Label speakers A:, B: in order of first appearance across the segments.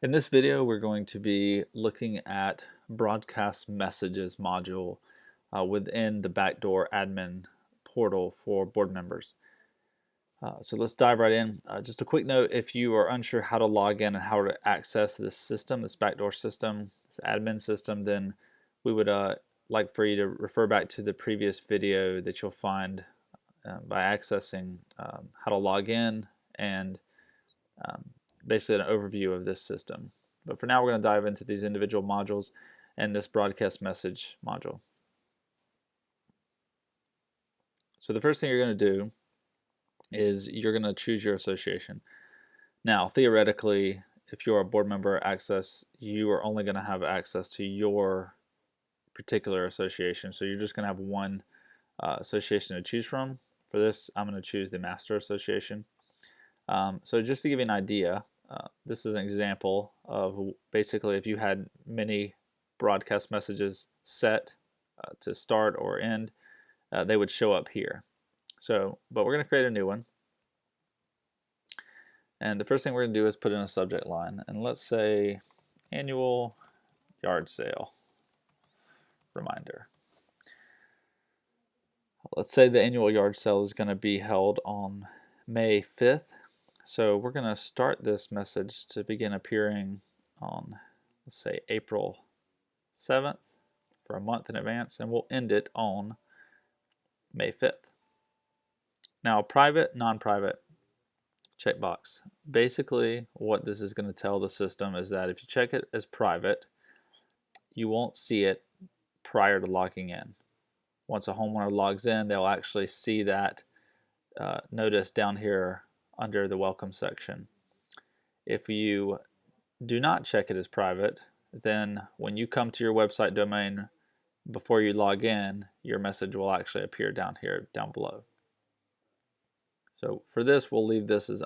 A: In this video, we're going to be looking at broadcast messages module within the Backdoor admin portal for board members. So let's dive right in. Just a quick note, if you are unsure how to log in and how to access this system, this Backdoor system, this admin system, then we would like for you to refer back to the previous video that you'll find by accessing how to log in and basically an overview of this system. But for now, we're going to dive into these individual modules and this broadcast message module. So the first thing you're going to do is you're going to choose your association. Now, theoretically, if you're a board member access, you are only going to have access to your particular association. So you're just going to have one association to choose from. For this, I'm going to choose the Master Association. So just to give you an idea, this is an example of basically if you had many broadcast messages set to start or end, they would show up here. So, but we're going to create a new one. And the first thing we're going to do is put in a subject line. And let's say annual yard sale reminder. Let's say the annual yard sale is going to be held on May 5th. So we're going to start this message to begin appearing on, let's say, April 7th for a month in advance, and we'll end it on May 5th. Now, private, non-private, checkbox. Basically, what this is going to tell the system is that if you check it as private, you won't see it prior to logging in. Once a homeowner logs in, they'll actually see that notice down here under the welcome section. If you do not check it as private, then when you come to your website domain before you log in, your message will actually appear down here, down below. So for this, we'll leave this as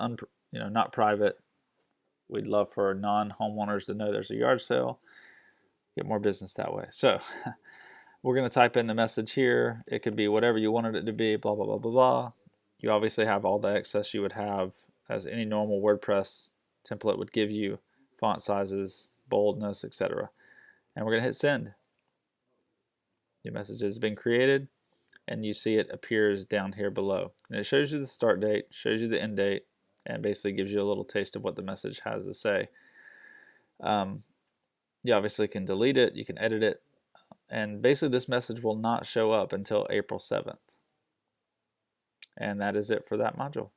A: not private. We'd love for non-homeowners to know there's a yard sale, get more business that way. So we're going to type in the message here. It could be whatever you wanted it to be, blah, blah, blah, blah, blah. You obviously have all the access you would have as any normal WordPress template would give you, font sizes, boldness, etc. And we're going to hit send. Your message has been created, and you see it appears down here below. And it shows you the start date, shows you the end date, and basically gives you a little taste of what the message has to say. You obviously can delete it, you can edit it, and basically this message will not show up until April 7th. And that is it for that module.